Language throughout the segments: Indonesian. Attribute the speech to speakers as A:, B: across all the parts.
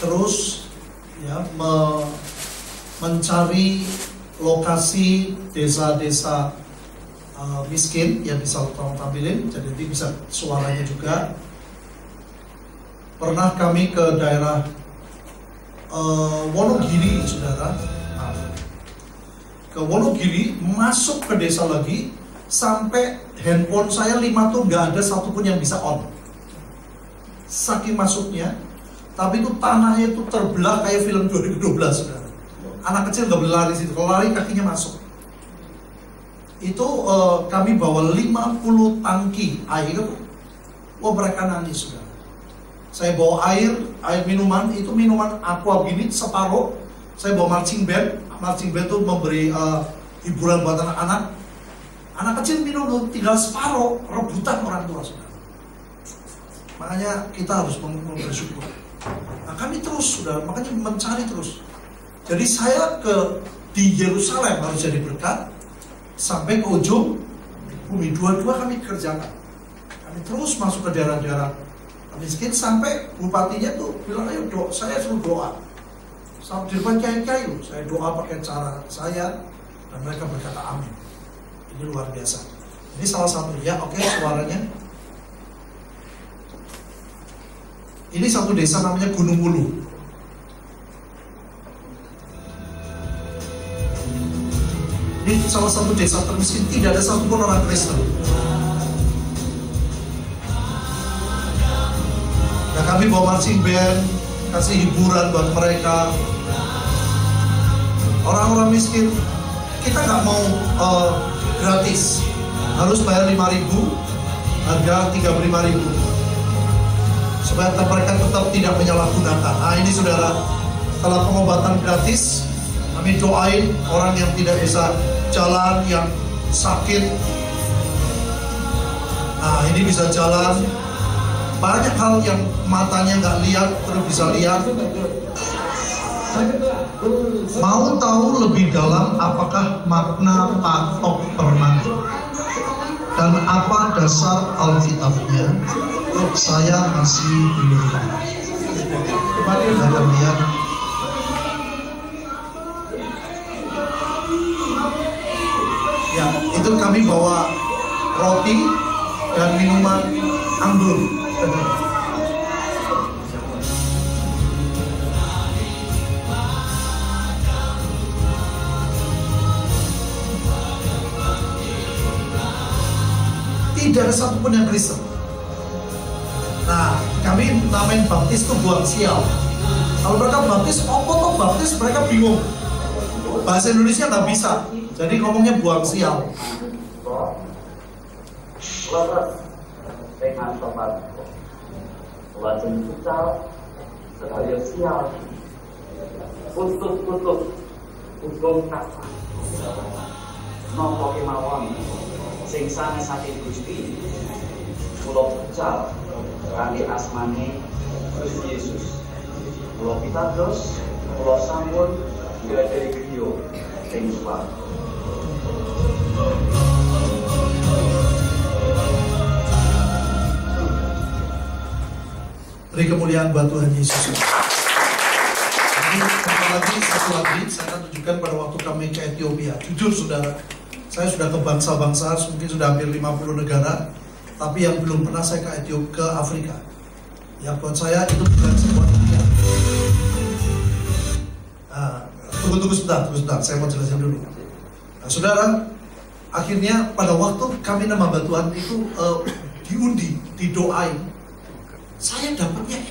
A: terus ya mencari lokasi desa-desa miskin yang bisa tolong tampilin, jadi nanti bisa suaranya juga. Pernah kami ke daerah Wonogiri, saudara. Ke Wonogiri, masuk ke desa lagi, sampai handphone saya 5 tuh nggak ada satupun yang bisa on. Saking masuknya, tapi itu tanahnya itu terbelah kayak film 2012, saudara. Anak kecil nggak boleh lari situ, kalau lari kakinya masuk. Itu kami bawa 50 tangki air. Wah, mereka nangis, saudara. Saya bawa air minuman, itu minuman aqua gini separuh. Saya bawa marching band itu memberi hiburan buat anak-anak. Anak kecil minum tinggal separuh, rebutan orang tua, saudara. Makanya kita harus bersyukur. Nah, kami terus, saudara, makanya mencari terus. Jadi saya di Yerusalem harus jadi berkat, sampai ke ujung bumi. Dua-dua kami kerjakan. Kami terus masuk ke daerah-daerah miskin, sampai bupatinya tuh bilang, ayo saya suruh doa. Di depan kiai-kiai, saya doa pakai cara saya, dan mereka berkata amin. Ini luar biasa. Ini salah satu ya, oke, suaranya. Ini satu desa namanya Gunung Wulu. Ini salah satu desa termiskin, tidak ada satupun orang Kristen. Nah, kami bawa marching band, kasih hiburan buat mereka. Orang-orang miskin, kita nggak mau gratis, harus bayar 5.000, harga 35.000, supaya mereka tetap tidak menyalahgunakan. Nah, ini saudara, setelah pengobatan gratis, kami doain orang yang tidak bisa jalan, yang sakit. Nah, ini bisa jalan. Banyak hal yang matanya nggak lihat, terus bisa lihat. Mau tahu lebih dalam apakah makna patok permati dan apa dasar Alkitabnya? Saya masih belum tahu. Kita akan lihat. Ya, itu kami bawa roti dan minuman anggur. Tidak ada satupun yang Kristen. Nah, kami namain baptis itu buang sial. Kalau mereka baptis, toh baptis, mereka bingung. Bahasa Indonesia nggak bisa, jadi ngomongnya buang sial.
B: Dengan sobat wajah futsal sebagai sial putus hukum kata nopo kemawon sing sanesake Gusti kula futsal kanthi asmane Gusti Yesus kula pitados kula sampun gadhahi griya ing swarga.
A: Beri kemuliaan buat Tuhan Yesus. Ini satu lagi saya akan tunjukkan pada waktu kami ke Ethiopia. Jujur saudara, saya sudah ke bangsa-bangsa, mungkin sudah hampir 50 negara, tapi yang belum pernah saya ke Ethiopia, ke Afrika. Ya, buat saya itu bukan sebuah impian. Tunggu sebentar, saya mau jelasin dulu. Nah, saudara, akhirnya pada waktu kami nama Tuhan itu diundi, didoain. Saya dapatnya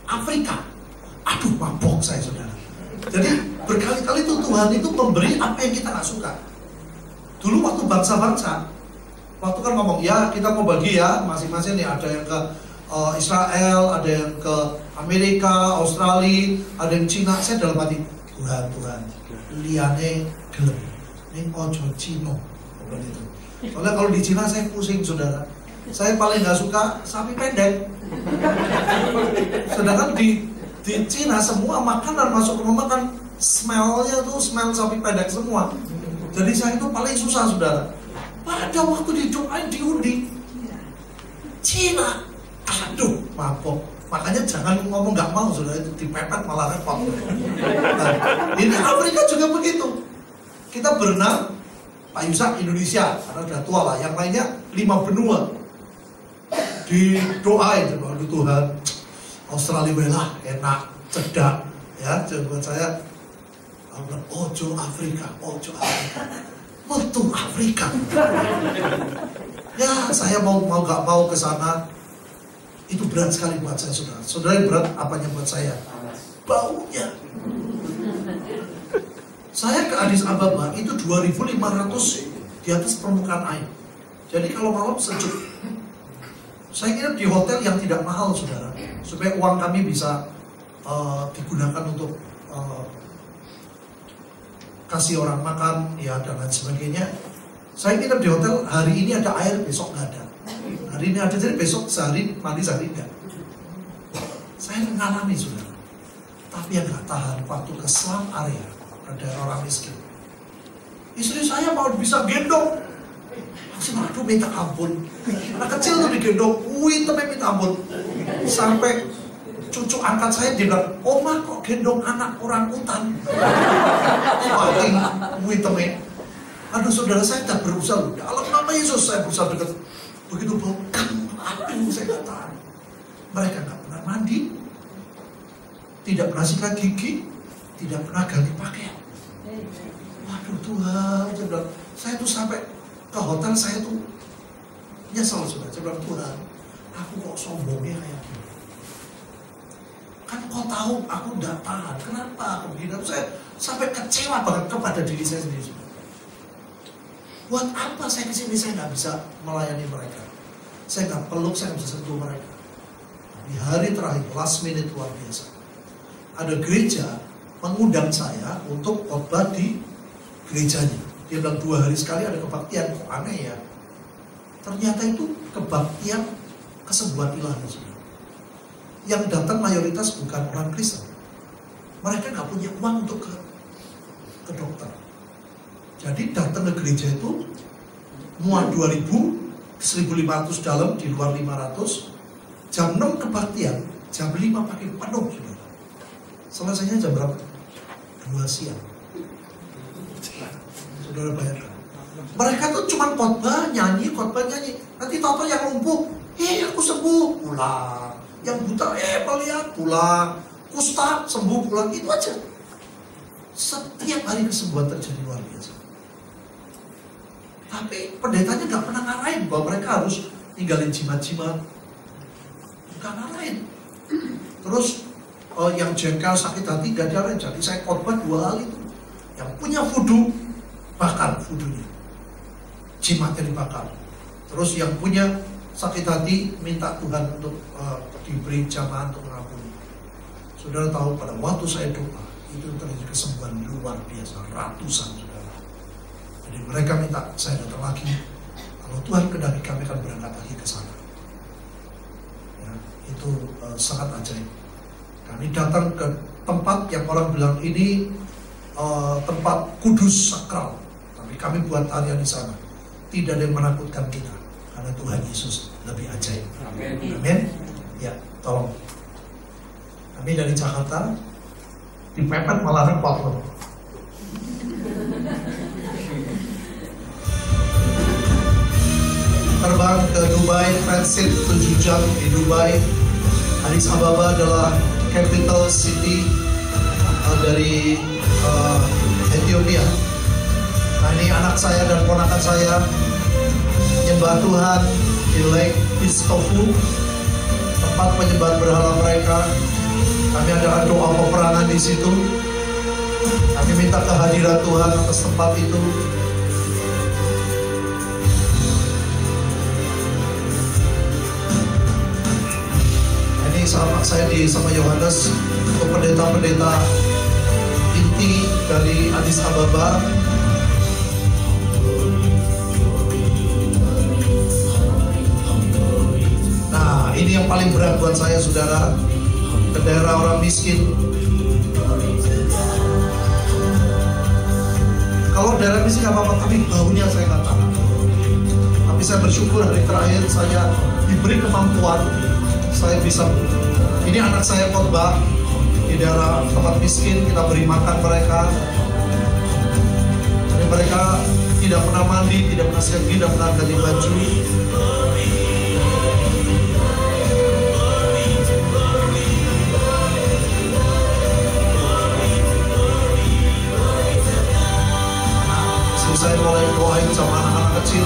A: Afrika. Aduh, mabok saya, saudara. Jadi berkali-kali itu Tuhan itu memberi apa yang kita nggak suka. Dulu waktu bangsa-bangsa, waktu kan ngomong, ya kita mau bagi ya masing-masing nih. Ada yang ke Israel, ada yang ke Amerika, Australia, ada yang Cina. Saya dalam hati, Tuhan, liane gelem, ini ojo Cino. Soalnya kalau di Cina saya pusing, saudara. Saya paling nggak suka sapi pendek. Sedangkan di Cina semua makanan masuk ke rumah kan smellnya tuh smell sapi pendek semua. Jadi saya itu paling susah, saudara. Pada waktu didoain diundi Cina, aduh mabok. Makanya jangan ngomong nggak mau, sudah itu dipepet malah repot. Nah, ini Afrika juga begitu. Kita berenang, Pak Yusak Indonesia, karena udah tua lah. Yang lainnya 5 benua. Didoain sama Tuhan. Australia belah enak, cedak, ya. Buat saya, ojo Afrika, betul Afrika. Ya, saya mau nggak mau ke sana. Itu berat sekali buat saya, saudara. Saudara, berat apanya buat saya? Baunya. Saya ke Addis Ababa itu 2.500 di atas permukaan air. Jadi kalau malam sejuk. Saya kira di hotel yang tidak mahal, saudara, supaya uang kami bisa digunakan untuk kasih orang makan, ya, dan lain sebagainya. Saya kira di hotel hari ini ada air, besok nggak ada. Hari ini ada, jadi besok sehari mandi, sehari enggak. Saya mengalami, saudara. Tapi yang nggak tahan waktu ke slum area, ada orang miskin. Istri saya mau bisa gendong. Aduh, minta ampun. Anak kecil tuh digendong, temanya minta ampun. Sampai cucu angkat saya dia bilang, "Oma kok gendong anak orang hutan?" Temanya. Aduh, saudara, saya tak berusaha. Ya Allah, nama Yesus saya berusaha dekat. Begitu bau, aduh, saya nggak tahan. Mereka nggak pernah mandi, tidak pernah sikat gigi, tidak pernah ganti pakaian. Waduh Tuhan, saya tuh sampai ke hotel, saya tuh nyesel, sudah. Saya bilang, Tuhan, aku kok sombongnya kayak gini. Kan kau tahu aku nggak tahan. Kenapa aku begini? Saya sampai kecewa banget kepada diri saya sendiri. Buat apa saya kesini? Saya nggak bisa melayani mereka. Saya nggak peluk, saya nggak bisa sentuh mereka. Di hari terakhir, last minute, luar biasa. Ada gereja mengundang saya untuk khotbah di gerejanya. Dia bilang 2 hari sekali ada kebaktian. Kok aneh ya? Ternyata itu kebaktian kesembuhan ilahi, saudara. Yang datang mayoritas bukan orang Kristen. Mereka nggak punya uang untuk ke dokter. Jadi datang ke gereja itu muat 2.000, 1.500 dalam, di luar 500. Jam 6 kebaktian, jam 5 pakai penuh, saudara. Selesainya jam berapa? 2 siang. Saudara bayangkan. Mereka tuh cuma khotbah nyanyi. Nanti tahu yang lumpuh, aku sembuh, pulang. Yang buta, melihat, pulang. Kusta, sembuh, pulang. Itu aja. Setiap hari kesembuhan terjadi luar biasa. Tapi pendetanya nggak pernah ngarahin bahwa mereka harus tinggalin jimat-jimat. Nggak ngarahin. Terus yang jengkel, sakit hati nggak diarahin. Jadi saya khotbah 2 hal itu. Yang punya vudu, bakar vudunya, jimatnya dibakar. Terus yang punya sakit hati minta Tuhan untuk diberi jamaah untuk mengampuni. Saudara tahu, pada waktu saya doa itu terjadi kesembuhan luar biasa, ratusan, saudara. Jadi mereka minta saya datang lagi. Kalau Tuhan kehendaki, kami akan berangkat lagi ke sana. Ya, itu sangat ajaib. Kami datang ke tempat yang orang bilang ini tempat kudus, sakral. Tapi kami buat tarian di sana. Tidak ada yang menakutkan kita, karena Tuhan Yesus lebih ajaib. Amin. Ya, tolong. Kami dari Jakarta dipepet malah repot loh. Terbang ke Dubai, transit 7 jam di Dubai. Addis Ababa adalah capital city dari Ethiopia. Nah, ini anak saya dan ponakan saya menyembah Tuhan di Lake Pistofu, tempat penyembahan berhala mereka. Kami ada doa peperangan di situ. Kami minta kehadiran Tuhan atas tempat itu. Ini saya sama Yohanes untuk pendeta-pendeta inti dari Addis Ababa. Nah, ini yang paling berat buat saya, saudara. Ke daerah orang miskin. Kalau daerah miskin gak apa-apa, tapi baunya saya nggak tahan. Tapi saya bersyukur hari terakhir saya diberi kemampuan, saya bisa Ini anak saya khotbah di daerah tempat miskin, kita beri makan mereka. Dan mereka tidak pernah mandi, tidak pernah siap, tidak pernah ganti baju. Saya mulai doain sama anak-anak kecil.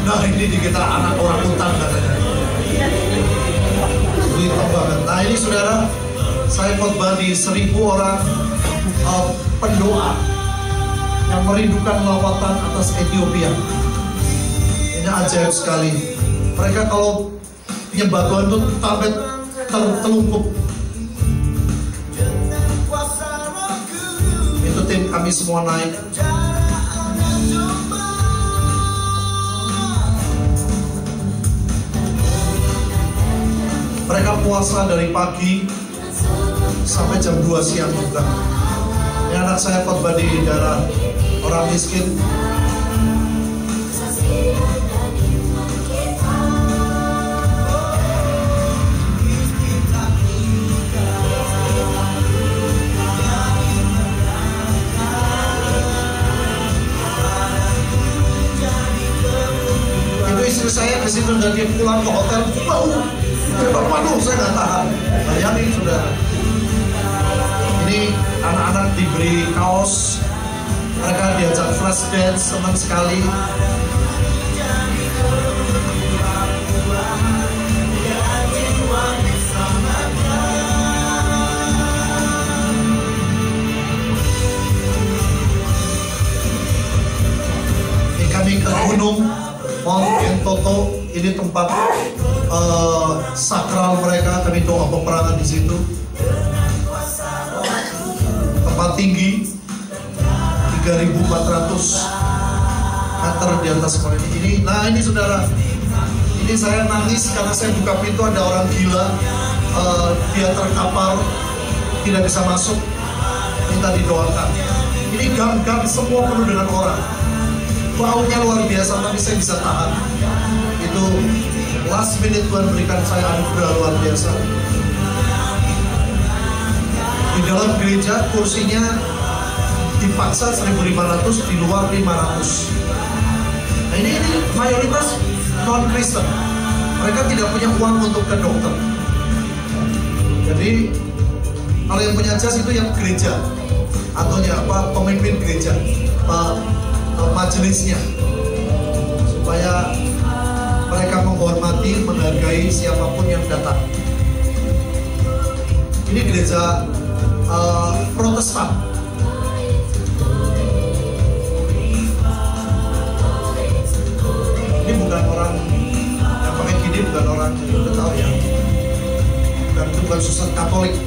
A: Nah ini di kita anak orang hutan katanya. Gitu banget. Nah ini saudara, saya khotbah di 1.000 orang pendoa yang merindukan lawatan atas Ethiopia. Ini ajaib sekali. Mereka kalau nyembah Tuhan itu sampai tertelungkup. Itu tim kami semua naik. Mereka puasa dari pagi sampai jam 2 siang juga. Ini anak saya khotbah di daerah orang miskin. Itu istri saya ke situ dan dia pulang ke hotel bau. Waduh, saya nggak tahan. Bayangin saudara. Ini anak-anak diberi kaos, mereka diajak flash dance, senang sekali. Ini kami ke gunung Mount Entoto, ini tempat sakral mereka, kami doa peperangan di situ. Tempat tinggi 3.400 meter di atas sekolah ini. Nah ini saudara, ini saya nangis karena saya buka pintu ada orang gila, dia terkapar, tidak bisa masuk, minta didoakan. Ini gang-gang semua penuh dengan orang, baunya luar biasa, tapi saya bisa tahan. Itu last minute Tuhan berikan saya anugerah luar biasa. Di dalam gereja kursinya dipaksa 1.500, di luar 500. Nah ini mayoritas non Kristen. Mereka tidak punya uang untuk ke dokter. Jadi kalau yang punya jas itu yang gereja atau pemimpin gereja, majelisnya, supaya mereka menghormati, menghargai siapapun yang datang. Ini gereja Protestan. Ini bukan orang yang pakai gini, bukan orang yang tahu ya. Bukan suster Katolik.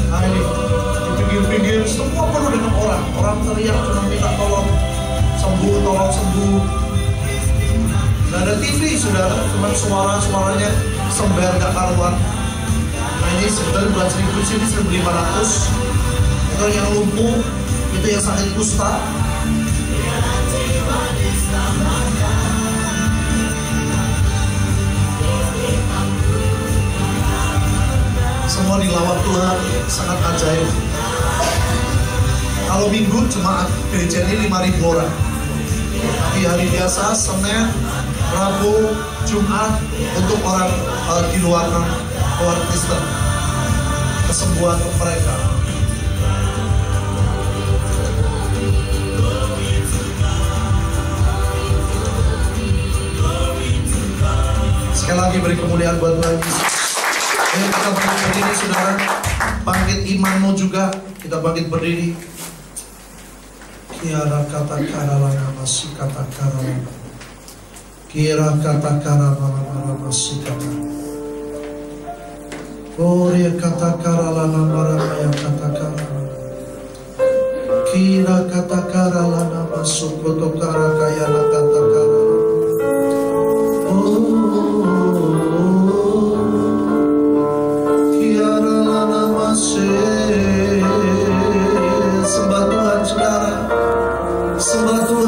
A: Nah ini pinggir-pinggir semua penuh dengan orang teriak cuma minta tolong sembuh, tolong sembuh. Gak ada TV saudara, cuma suaranya sembar gak karuan. Nah ini sebenarnya bukan 1.000, sini 1.500. Itu yang lumpuh, itu yang sakit kusta. Semua dilawat Tuhan, sangat ajaib. Kalau minggu cuma gereja ini 5.000 orang. Tapi hari biasa, Senin, Rabu, Jumat untuk orang di luar Kristen, kesembuhan untuk mereka. Sekali lagi beri kemuliaan buat Tuhan Yesus. Ayo kita bangkit berdiri saudara. Bangkit imanmu juga. Kita bangkit berdiri. Kiara kata karalana masih kata karalana. Kira kata karalana masih kata. Korea kata karalana maramaya kata karalana. Kira kata karalana masuk koto karakayana kata karalana. Sembah Tuhan saudara, sembah Tuhan.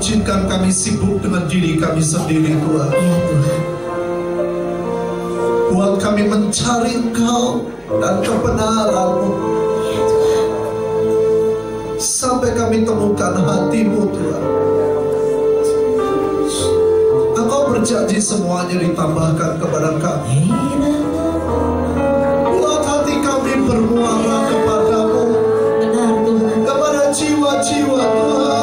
A: izinkan kami sibuk dengan diri kami sendiri Tuhan.
C: Ya Tuhan.
A: Buat kami mencari Engkau dan kebenaran-Mu.
C: Ya Tuhan.
A: Sampai kami temukan hati-Mu Tuhan. Engkau berjanji semuanya ditambahkan kepada kami. Buat hati kami bermuara kepada-Mu.
C: Benar Tuhan.
A: Kepada jiwa-jiwa Tuhan.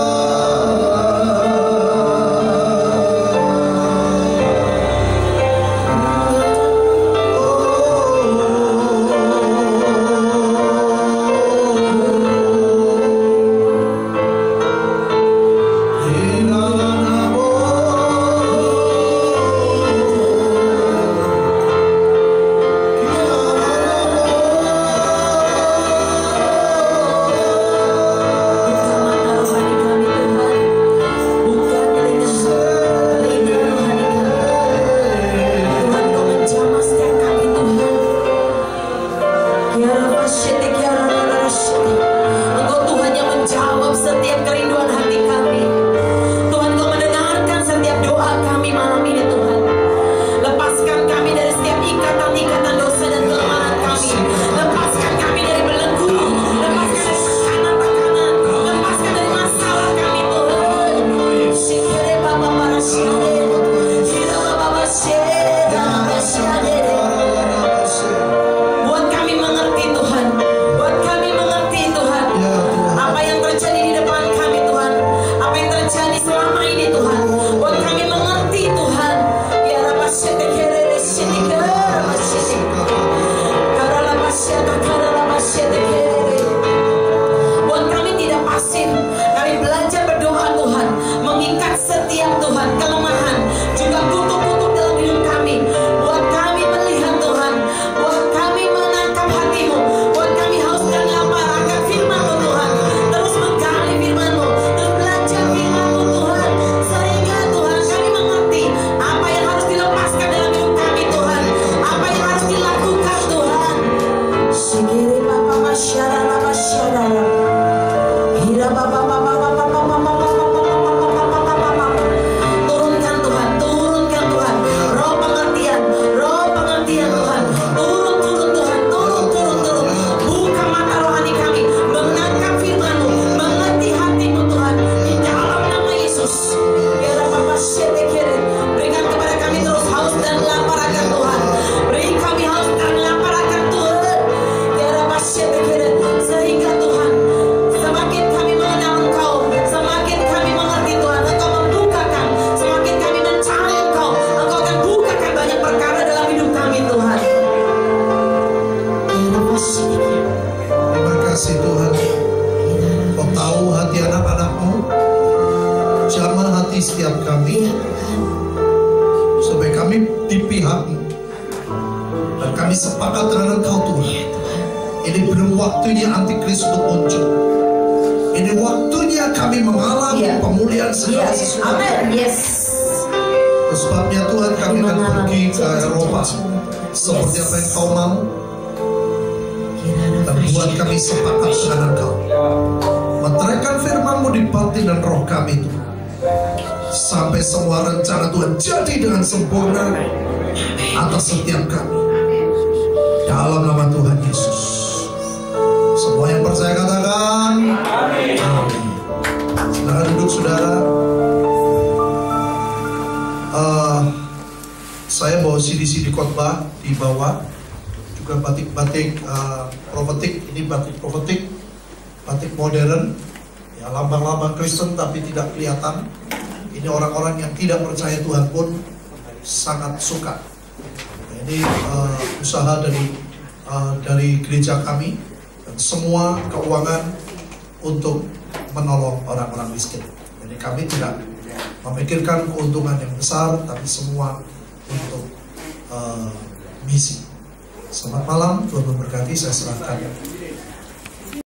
A: Sampai semua rencana Tuhan jadi dengan sempurna atas setiap kami. Dalam nama Tuhan Yesus. Semua yang percaya katakan amin. Amin. Silakan duduk saudara. Saya bawa CD khotbah di bawah. Juga batik-batik profetik. Ini batik profetik, batik modern. Ya, lambang-lambang Kristen tapi tidak kelihatan. Ini orang-orang yang tidak percaya Tuhan pun sangat suka. Ini usaha dari gereja kami dan semua keuangan untuk menolong orang-orang miskin. Jadi kami tidak memikirkan keuntungan yang besar, tapi semua untuk misi. Selamat malam, Tuhan memberkati. Saya serahkan